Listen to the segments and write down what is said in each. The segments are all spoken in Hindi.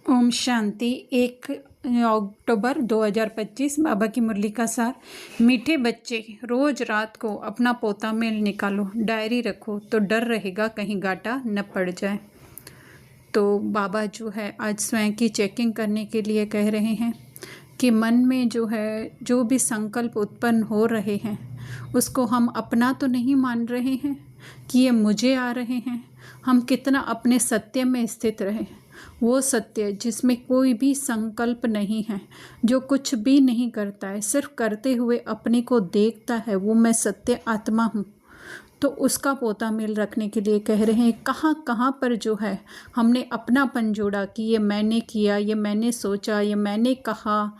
ओम शांति। 1 अक्टूबर 2025 बाबा की मुरली का सार। मीठे बच्चे, रोज रात को अपना पोता मेल निकालो, डायरी रखो तो डर रहेगा कहीं गाटा न पड़ जाए। तो बाबा जो है आज स्वयं की चेकिंग करने के लिए कह रहे हैं कि मन में जो है जो भी संकल्प उत्पन्न हो रहे हैं उसको हम अपना तो नहीं मान रहे हैं कि ये मुझे आ रहे हैं। हम कितना अपने सत्य में स्थित रहे, वो सत्य जिसमें कोई भी संकल्प नहीं है, जो कुछ भी नहीं करता है, सिर्फ करते हुए अपने को देखता है, वो मैं सत्य आत्मा हूँ। तो उसका पोता मेल रखने के लिए कह रहे हैं कहाँ कहाँ पर जो है हमने अपनापन जोड़ा कि ये मैंने किया, ये मैंने सोचा, ये मैंने कहा,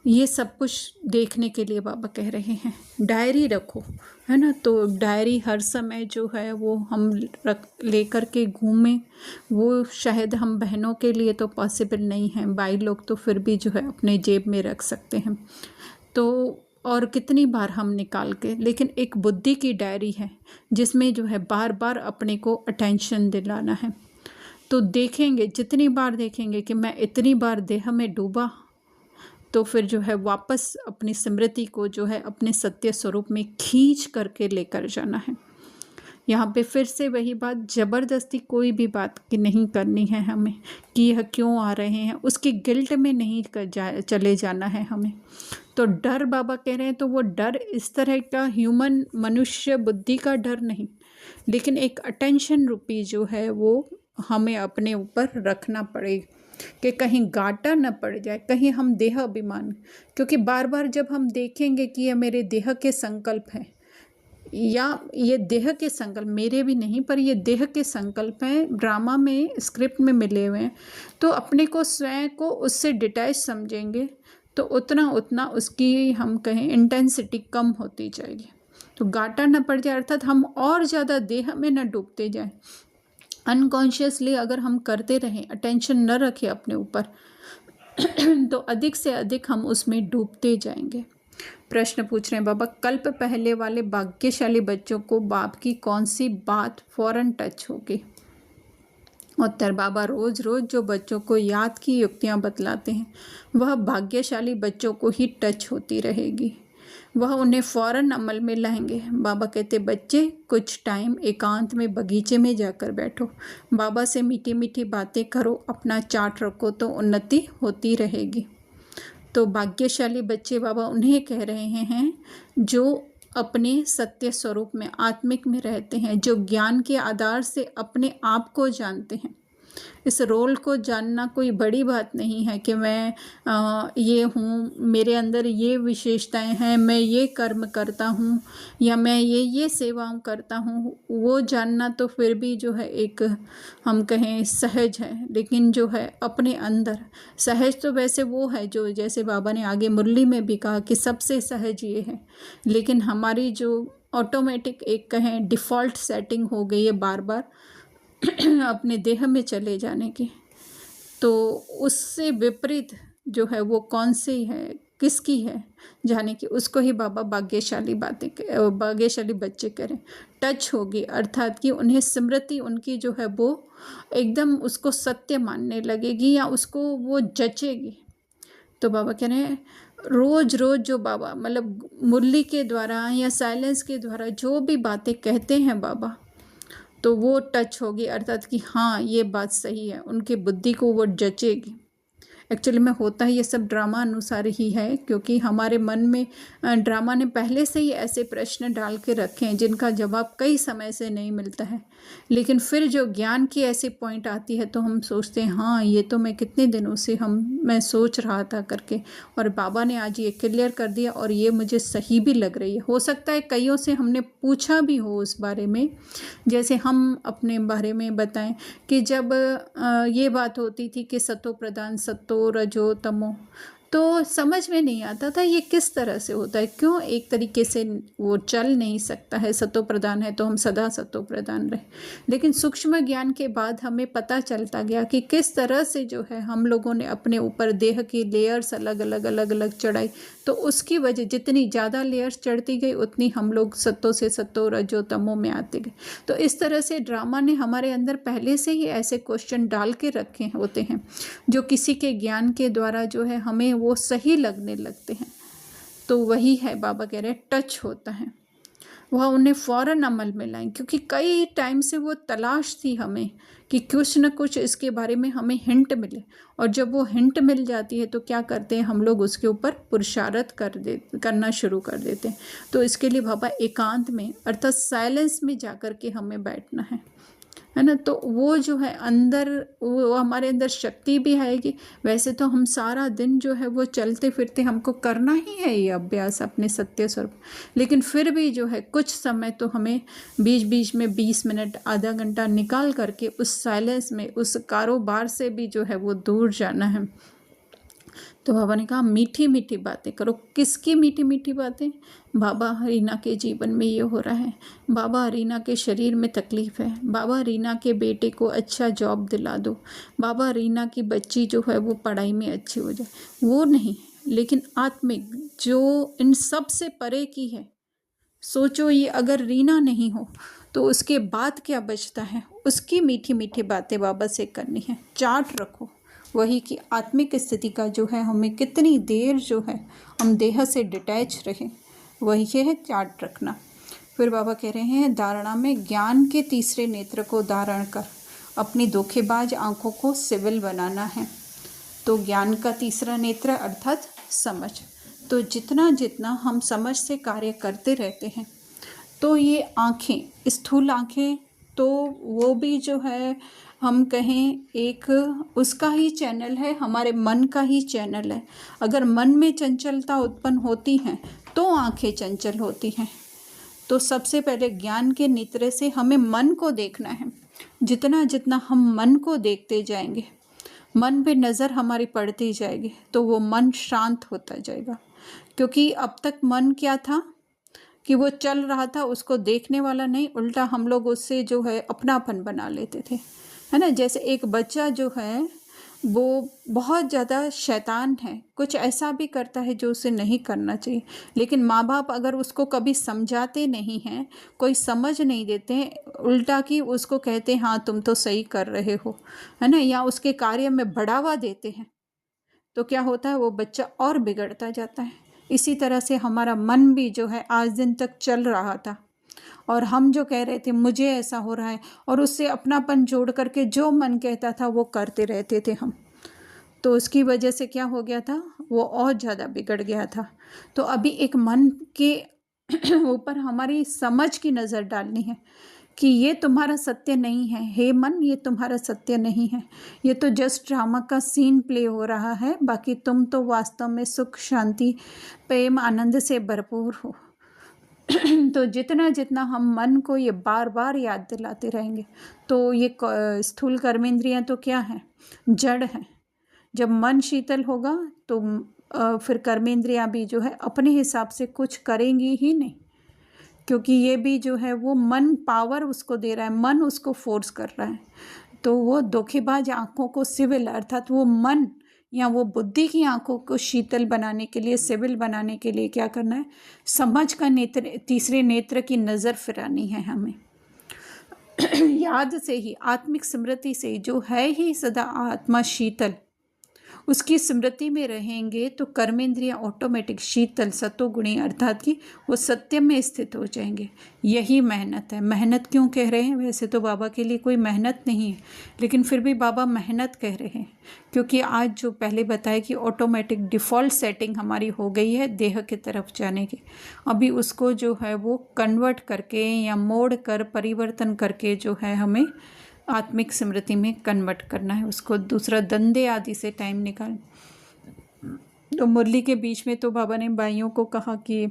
ये सब कुछ देखने के लिए बाबा कह रहे हैं डायरी रखो, है ना। तो डायरी हर समय जो है वो हम रख लेकर के घूमें, वो शायद हम बहनों के लिए तो पॉसिबल नहीं है, भाई लोग तो फिर भी जो है अपने जेब में रख सकते हैं। तो और कितनी बार हम निकाल के, लेकिन एक बुद्धि की डायरी है जिसमें जो है बार बार अपने को अटेंशन दिलाना है। तो देखेंगे, जितनी बार देखेंगे कि मैं इतनी बार देह में डूबा, तो फिर जो है वापस अपनी स्मृति को जो है अपने सत्य स्वरूप में खींच करके लेकर जाना है। यहाँ पे फिर से वही बात, ज़बरदस्ती कोई भी बात की नहीं करनी है हमें कि यह क्यों आ रहे हैं, उसकी गिल्ट में नहीं चले जाना है हमें। तो डर बाबा कह रहे हैं तो वो डर इस तरह का ह्यूमन मनुष्य बुद्धि का डर नहीं, लेकिन एक अटेंशन रूपी जो है वो हमें अपने ऊपर रखना पड़ेगा कि कहीं गाटा न पड़ जाए, कहीं हम देह अभिमान, क्योंकि बार बार जब हम देखेंगे कि यह मेरे देह के संकल्प हैं या ये देह के संकल्प मेरे भी नहीं पर ये देह के संकल्प हैं, ड्रामा में स्क्रिप्ट में मिले हुए हैं, तो अपने को स्वयं को उससे डिटैच समझेंगे तो उतना उतना उसकी हम कहें इंटेंसिटी कम होती जाएगी। तो गाटा न पड़ जाए अर्थात हम और ज़्यादा देह में न डूबते जाएं। अनकॉन्शियसली अगर हम करते रहें, अटेंशन न रखें अपने ऊपर तो अधिक से अधिक हम उसमें डूबते जाएंगे। प्रश्न पूछ रहे हैं बाबा, कल्प पहले वाले भाग्यशाली बच्चों को बाप की कौन सी बात फौरन टच होगी? उत्तर, बाबा रोज रोज जो बच्चों को याद की युक्तियां बतलाते हैं वह भाग्यशाली बच्चों को ही टच होती रहेगी, वह उन्हें फ़ौरन अमल में लाएंगे। बाबा कहते, बच्चे कुछ टाइम एकांत में बगीचे में जाकर बैठो, बाबा से मीठी मीठी बातें करो, अपना चार्ट रखो तो उन्नति होती रहेगी। तो भाग्यशाली बच्चे बाबा उन्हें कह रहे हैं जो अपने सत्य स्वरूप में आत्मिक में रहते हैं, जो ज्ञान के आधार से अपने आप को जानते हैं। इस रोल को जानना कोई बड़ी बात नहीं है कि मैं ये हूँ, मेरे अंदर ये विशेषताएं हैं, मैं ये कर्म करता हूँ या मैं ये सेवाएं करता हूँ। वो जानना तो फिर भी जो है एक हम कहें सहज है, लेकिन जो है अपने अंदर सहज तो वैसे वो है जो जैसे बाबा ने आगे मुरली में भी कहा कि सबसे सहज ये है, लेकिन हमारी जो ऑटोमेटिक एक कहें डिफ़ॉल्ट सेटिंग हो गई है बार बार अपने देह में चले जाने की। तो उससे विपरीत जो है वो कौन सी है, किसकी है जाने की, उसको ही बाबा भाग्यशाली भाग्यशाली बच्चे करें टच होगी, अर्थात कि उन्हें स्मृति उनकी जो है वो एकदम उसको सत्य मानने लगेगी या उसको वो जचेगी। तो बाबा कह रहे हैं रोज रोज जो बाबा मतलब मुरली के द्वारा या साइलेंस के द्वारा जो भी बातें कहते हैं बाबा, तो वो टच होगी, अर्थात कि हाँ ये बात सही है, उनकी बुद्धि को वो जचेगी। एक्चुअली में होता है ये सब ड्रामा अनुसार ही है, क्योंकि हमारे मन में ड्रामा ने पहले से ही ऐसे प्रश्न डाल के रखे हैं जिनका जवाब कई समय से नहीं मिलता है, लेकिन फिर जो ज्ञान की ऐसी पॉइंट आती है तो हम सोचते हैं हाँ ये तो मैं कितने दिनों से मैं सोच रहा था करके, और बाबा ने आज ये क्लियर कर दिया और ये मुझे सही भी लग रही है। हो सकता है कईयों से हमने पूछा भी हो उस बारे में, जैसे हम अपने बारे में बताएं कि जब ये बात होती थी कि सतो प्रधान सतो रजो तमो, तो समझ में नहीं आता था ये किस तरह से होता है, क्यों एक तरीके से वो चल नहीं सकता है, सतो प्रधान है तो हम सदा सतो प्रधान रहे। लेकिन सूक्ष्म ज्ञान के बाद हमें पता चलता गया कि किस तरह से जो है हम लोगों ने अपने ऊपर देह की लेयर्स अलग अलग चढ़ाई, तो उसकी वजह जितनी ज़्यादा लेयर्स चढ़ती गई उतनी हम लोग सत्तो से सत्तो रजो तमो में आते गए। तो इस तरह से ड्रामा ने हमारे अंदर पहले से ही ऐसे क्वेश्चन डाल के रखे होते हैं जो किसी के ज्ञान के द्वारा जो है हमें वो सही लगने लगते हैं। तो वही है बाबा कह रहे हैं टच होता है, वह उन्हें फ़ौरन अमल में लाएं, क्योंकि कई टाइम से वो तलाश थी हमें कि कुछ न कुछ इसके बारे में हमें हिंट मिले। और जब वो हिंट मिल जाती है तो क्या करते हैं हम लोग उसके ऊपर पुरुषार्थ करना शुरू कर देते हैं। तो इसके लिए बाबा एकांत में अर्थात साइलेंस में जाकर के हमें बैठना है ना। तो वो जो है अंदर वो हमारे अंदर शक्ति भी आएगी। वैसे तो हम सारा दिन जो है वो चलते फिरते हमको करना ही है ये अभ्यास अपने सत्य स्वरूप, लेकिन फिर भी जो है कुछ समय तो हमें बीच बीच में 20 मिनट आधा घंटा निकाल करके उस साइलेंस में उस कारोबार से भी जो है वो दूर जाना है। तो बाबा ने कहा मीठी मीठी बातें करो। किसकी मीठी मीठी बातें? बाबा रीना के जीवन में ये हो रहा है, बाबा रीना के शरीर में तकलीफ़ है, बाबा रीना के बेटे को अच्छा जॉब दिला दो, बाबा रीना की बच्ची जो है वो पढ़ाई में अच्छी हो जाए। वो नहीं, लेकिन आत्मिक जो इन सब से परे की है। सोचो ये अगर रीना नहीं हो तो उसके बाद क्या बचता है, उसकी मीठी मीठी बातें बाबा से करनी है। चार्ट रखो वही कि आत्मिक स्थिति का जो है हमें कितनी देर जो है हम देह से डिटैच रहें, वही है चार्ट रखना। फिर बाबा कह रहे हैं धारणा में ज्ञान के तीसरे नेत्र को धारण कर अपनी धोखेबाज आंखों को सिविल बनाना है। तो ज्ञान का तीसरा नेत्र अर्थात समझ। तो जितना जितना हम समझ से कार्य करते रहते हैं तो ये आँखें, स्थूल आँखें, तो वो भी जो है हम कहें एक उसका ही चैनल है, हमारे मन का ही चैनल है। अगर मन में चंचलता उत्पन्न होती है तो आँखें चंचल होती हैं। तो सबसे पहले ज्ञान के नेत्र से हमें मन को देखना है। जितना जितना हम मन को देखते जाएंगे, मन पे नज़र हमारी पड़ती जाएगी, तो वो मन शांत होता जाएगा। क्योंकि अब तक मन क्या था कि वो चल रहा था, उसको देखने वाला नहीं, उल्टा हम लोग उससे जो है अपनापन बना लेते थे, है ना। जैसे एक बच्चा जो है वो बहुत ज़्यादा शैतान है, कुछ ऐसा भी करता है जो उसे नहीं करना चाहिए, लेकिन माँ बाप अगर उसको कभी समझाते नहीं हैं, कोई समझ नहीं देते हैं, उल्टा कि उसको कहते हैं हाँ तुम तो सही कर रहे हो, है ना, या उसके कार्य में बढ़ावा देते हैं, तो क्या होता है वो बच्चा और बिगड़ता जाता है। इसी तरह से हमारा मन भी जो है आज दिन तक चल रहा था और हम जो कह रहे थे मुझे ऐसा हो रहा है, और उससे अपनापन जोड़ करके जो मन कहता था वो करते रहते थे हम। तो उसकी वजह से क्या हो गया था, वो और ज़्यादा बिगड़ गया था। तो अभी एक मन के ऊपर हमारी समझ की नज़र डालनी है कि ये तुम्हारा सत्य नहीं है, हे मन ये तुम्हारा सत्य नहीं है, ये तो जस्ट ड्रामा का सीन प्ले हो रहा है, बाकी तुम तो वास्तव में सुख शांति प्रेम आनंद से भरपूर हो। तो जितना जितना हम मन को ये बार बार याद दिलाते रहेंगे, तो ये स्थूल कर्मेंद्रियां तो क्या है, जड़ है। जब मन शीतल होगा तो फिर कर्मेंद्रियां भी जो है अपने हिसाब से कुछ करेंगी ही नहीं, क्योंकि ये भी जो है वो मन पावर उसको दे रहा है, मन उसको फोर्स कर रहा है। तो वो धोखेबाज आँखों को सिविल अर्थात वो मन या वो बुद्धि की आंखों को शीतल बनाने के लिए, सिविल बनाने के लिए क्या करना है, समझ का नेत्र, तीसरे नेत्र की नज़र फिरानी है हमें। याद से ही, आत्मिक स्मृति से, जो है ही सदा आत्मा शीतल, उसकी स्मृति में रहेंगे तो कर्मेंद्रियां ऑटोमेटिक शीतल सतोगुणी अर्थात कि वो सत्य में स्थित हो जाएंगे। यही मेहनत है। मेहनत क्यों कह रहे हैं, वैसे तो बाबा के लिए कोई मेहनत नहीं है, लेकिन फिर भी बाबा मेहनत कह रहे हैं, क्योंकि आज जो पहले बताया कि ऑटोमेटिक डिफ़ॉल्ट सेटिंग हमारी हो गई है देह की तरफ जाने की, अभी उसको जो है वो कन्वर्ट करके या मोड़ कर परिवर्तन करके जो है हमें आत्मिक स्मृति में कन्वर्ट करना है, उसको दूसरा धंधे आदि से टाइम निकाल। तो मुरली के बीच में तो बाबा ने भाइयों को कहा कि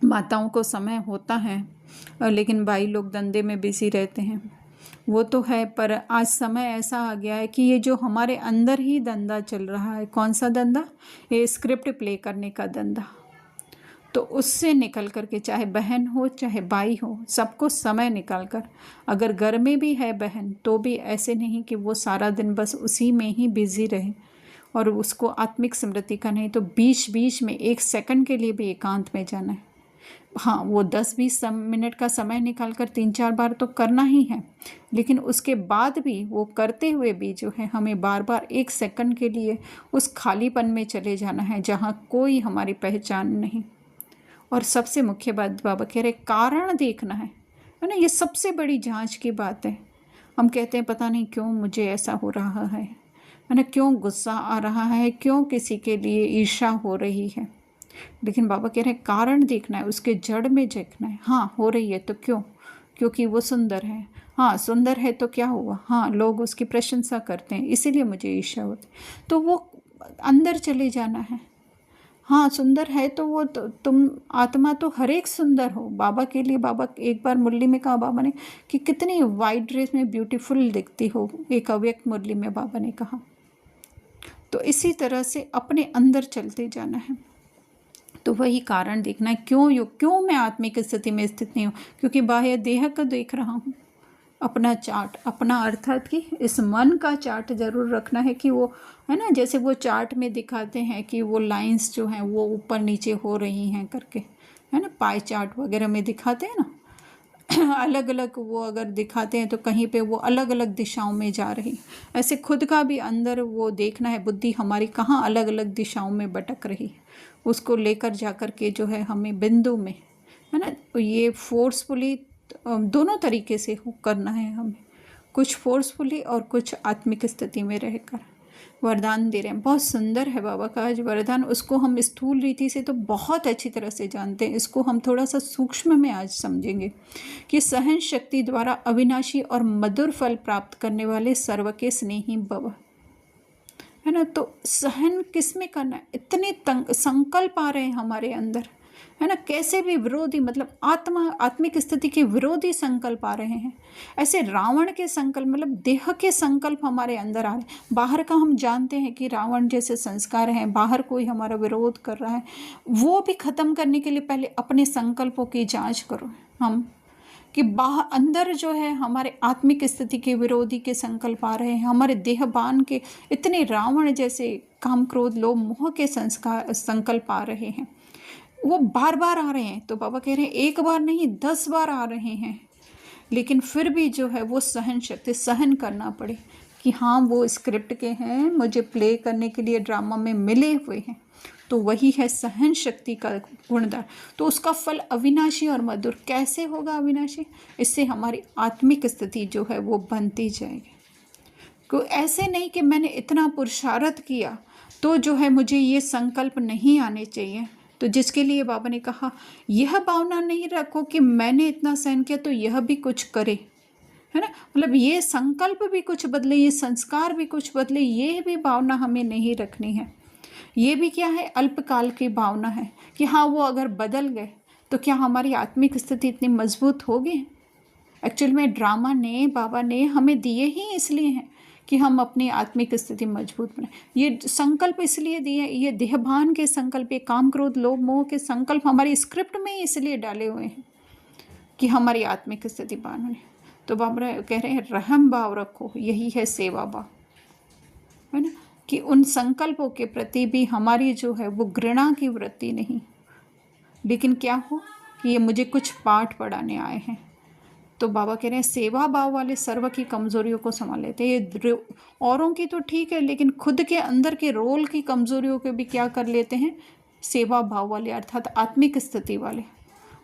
माताओं को समय होता है, लेकिन भाई लोग धंधे में बिजी रहते हैं। वो तो है, पर आज समय ऐसा आ गया है कि ये जो हमारे अंदर ही धंधा चल रहा है, कौन सा धंधा? ये स्क्रिप्ट प्ले करने का धंधा। तो उससे निकल कर के, चाहे बहन हो चाहे भाई हो, सबको समय निकाल कर, अगर घर में भी है बहन तो भी ऐसे नहीं कि वो सारा दिन बस उसी में ही बिजी रहे और उसको आत्मिक स्मृति का नहीं, तो बीच बीच में 1 सेकंड के लिए भी एकांत में जाना है। हाँ, वो 10-20 मिनट का समय निकाल कर 3-4 बार तो करना ही है, लेकिन उसके बाद भी वो करते हुए भी जो है हमें बार बार 1 सेकंड के लिए उस खालीपन में चले जाना है जहाँ कोई हमारी पहचान नहीं। और सबसे मुख्य बात बाबा कह रहे, कारण देखना है ना? ये सबसे बड़ी जांच की बात है। हम कहते हैं पता नहीं क्यों मुझे ऐसा हो रहा है ना, क्यों गुस्सा आ रहा है, क्यों किसी के लिए ईर्ष्या हो रही है, लेकिन बाबा कह रहे हैं कारण देखना है, उसके जड़ में देखना है। हाँ, हो रही है तो क्यों? क्योंकि वो सुंदर है। हाँ, सुंदर है तो क्या हुआ? हाँ, लोग उसकी प्रशंसा करते हैं इसीलिए मुझे ईर्ष्या होती, तो वो अंदर चले जाना है। हाँ, सुंदर है तो वो तो तुम आत्मा तो हर एक सुंदर हो। बाबा के लिए, बाबा एक बार मुरली में कहा बाबा ने कि कितनी वाइट ड्रेस में ब्यूटीफुल दिखती हो, एक अव्यक्त मुरली में बाबा ने कहा। तो इसी तरह से अपने अंदर चलते जाना है। तो वही कारण देखना है, क्यों मैं आत्मिक स्थिति में स्थित नहीं हूँ? क्योंकि बाह्य देह का देख रहा हूँ। अपना चार्ट, अपना अर्थात कि इस मन का चार्ट जरूर रखना है कि वो है ना, जैसे वो चार्ट में दिखाते हैं कि वो लाइंस जो हैं वो ऊपर नीचे हो रही हैं करके, है ना, पाई चार्ट वगैरह में दिखाते हैं ना अलग अलग वो अगर दिखाते हैं तो कहीं पे वो अलग अलग दिशाओं में जा रही, ऐसे खुद का भी अंदर वो देखना है, बुद्धि हमारी कहाँ अलग अलग दिशाओं में भटक रही है, उसको लेकर जा कर के जो है हमें बिंदु में, है ना, ये फोर्सफुली दोनों तरीके से करना है हमें, कुछ फोर्सफुली और कुछ आत्मिक स्थिति में रहकर। वरदान दे रहे हैं, बहुत सुंदर है बाबा का आज वरदान। उसको हम स्थूल रीति से तो बहुत अच्छी तरह से जानते हैं, इसको हम थोड़ा सा सूक्ष्म में आज समझेंगे कि सहन शक्ति द्वारा अविनाशी और मधुर फल प्राप्त करने वाले सर्व के स्नेही भव, है ना। तो सहन किस में करना है? इतने संकल्प आ रहे हैं हमारे अंदर, है ना, कैसे भी विरोधी, मतलब आत्मिक स्थिति के विरोधी संकल्प आ रहे हैं। ऐसे रावण के संकल्प, मतलब देह के संकल्प हमारे अंदर आ रहे हैं। बाहर का हम जानते हैं कि रावण जैसे संस्कार हैं, बाहर कोई हमारा विरोध कर रहा है, वो भी खत्म करने के लिए पहले अपने संकल्पों की जांच करो हम, कि बाहर अंदर जो है हमारे आत्मिक स्थिति के विरोधी के संकल्प आ रहे हैं, हमारे देहबान के इतने रावण जैसे काम क्रोध लोभ मोह के संकल्प आ रहे हैं, वो बार बार आ रहे हैं। तो बाबा कह रहे हैं एक बार नहीं 10 बार आ रहे हैं, लेकिन फिर भी जो है वो सहन शक्ति, सहन करना पड़े कि हाँ वो स्क्रिप्ट के हैं, मुझे प्ले करने के लिए ड्रामा में मिले हुए हैं, तो वही है सहन शक्ति का गुणदार। तो उसका फल अविनाशी और मधुर कैसे होगा? अविनाशी, इससे हमारी आत्मिक स्थिति जो है वो बनती जाएगी। को ऐसे नहीं कि मैंने इतना पुरुषार्थ किया तो जो है मुझे ये संकल्प नहीं आने चाहिए। तो जिसके लिए बाबा ने कहा यह भावना नहीं रखो कि मैंने इतना सहन किया तो यह भी कुछ करे, है ना, मतलब ये संकल्प भी कुछ बदले, ये संस्कार भी कुछ बदले, ये भी भावना हमें नहीं रखनी है। ये भी क्या है? अल्पकाल की भावना है कि हाँ वो अगर बदल गए तो क्या हमारी आत्मिक स्थिति इतनी मजबूत होगी? एक्चुअल में ड्रामा ने, बाबा ने हमें दिए ही इसलिए हैं कि हम अपनी आत्मिक स्थिति मजबूत बनाएं। ये संकल्प इसलिए दिए, ये देहभान के संकल्प, ये काम क्रोध लोभ मोह के संकल्प हमारी स्क्रिप्ट में इसलिए डाले हुए हैं कि हमारी आत्मिक स्थिति बने। तो बाबा कह रहे हैं रहम भाव रखो, यही है सेवा भाव, है ना, कि उन संकल्पों के प्रति भी हमारी जो है वो घृणा की वृत्ति नहीं, लेकिन क्या हो कि ये मुझे कुछ पाठ पढ़ाने आए हैं। तो बाबा कह रहे हैं सेवा भाव वाले सर्व की कमजोरियों को संभाल लेते हैं। ये औरों की तो ठीक है, लेकिन खुद के अंदर के रोल की कमजोरियों के भी क्या कर लेते हैं? सेवा भाव वाले अर्थात आत्मिक स्थिति वाले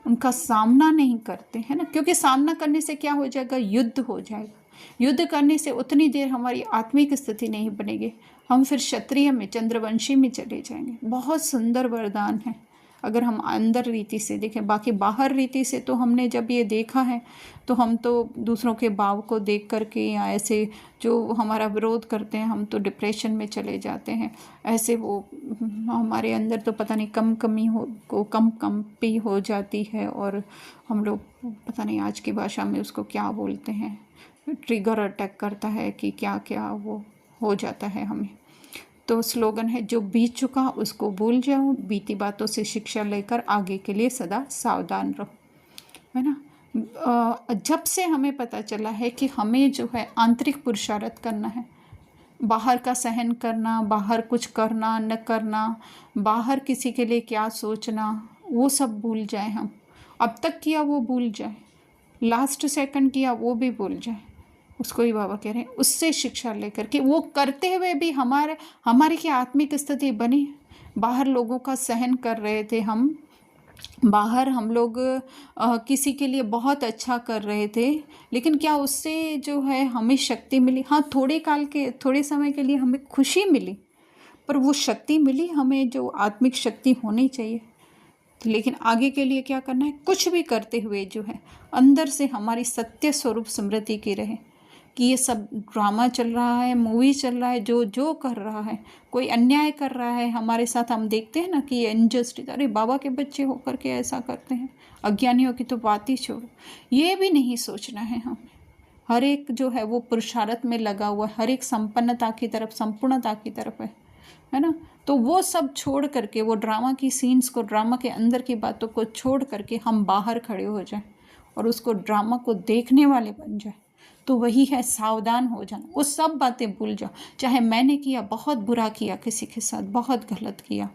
उनका सामना नहीं करते हैं ना, क्योंकि सामना करने से क्या हो जाएगा? युद्ध हो जाएगा। युद्ध करने से उतनी देर हमारी आत्मिक स्थिति नहीं बनेगी, हम फिर क्षत्रिय में, चंद्रवंशी में चले जाएंगे। बहुत सुंदर वरदान है अगर हम अंदर रीति से देखें। बाकी बाहर रीति से तो हमने जब ये देखा है तो हम तो दूसरों के भाव को देख करके या ऐसे जो हमारा विरोध करते हैं हम तो डिप्रेशन में चले जाते हैं। ऐसे वो हमारे अंदर तो पता नहीं कंपी हो जाती है, और हम लोग पता नहीं आज की भाषा में उसको क्या बोलते हैं, ट्रिगर अटैक करता है कि क्या क्या वो हो जाता है हमें। तो स्लोगन है, जो बीत चुका उसको भूल जाओ, बीती बातों से शिक्षा लेकर आगे के लिए सदा सावधान रहो, है ना। जब से हमें पता चला है कि हमें जो है आंतरिक पुरुषार्थ करना है, बाहर का सहन करना, बाहर कुछ करना न करना, बाहर किसी के लिए क्या सोचना, वो सब भूल जाए हम। अब तक किया वो भूल जाए, लास्ट सेकंड किया वो भी भूल जाए। उसको ही बाबा कह रहे हैं, उससे शिक्षा लेकर कि वो करते हुए भी हमारी क्या आत्मिक स्थिति बनी। बाहर लोगों का सहन कर रहे थे हम, बाहर हम लोग किसी के लिए बहुत अच्छा कर रहे थे, लेकिन क्या उससे जो है हमें शक्ति मिली? हाँ, थोड़े समय के लिए हमें खुशी मिली, पर वो शक्ति मिली हमें जो आत्मिक शक्ति होनी चाहिए। लेकिन आगे के लिए क्या करना है? कुछ भी करते हुए जो है अंदर से हमारी सत्य स्वरूप स्मृति की रहे कि ये सब ड्रामा चल रहा है, मूवी चल रहा है, जो जो कर रहा है, कोई अन्याय कर रहा है हमारे साथ, हम देखते हैं ना कि ये इनजस्टिस, अरे बाबा के बच्चे होकर के ऐसा करते हैं, अज्ञानियों की तो बात ही छोड़ो। ये भी नहीं सोचना है हमें। हर एक जो है वो पुरुषार्थ में लगा हुआ है, हर एक संपन्नता की तरफ, संपूर्णता की तरफ है ना। तो वो सब छोड़ करके, वो ड्रामा की सीन्स को, ड्रामा के अंदर की बातों को छोड़ करके हम बाहर खड़े हो जाएं और उसको ड्रामा को देखने वाले बन जाए। तो वही है सावधान हो जाना। वो सब बातें भूल जाओ। चाहे मैंने किया, बहुत बुरा किया किसी के साथ, बहुत गलत किया,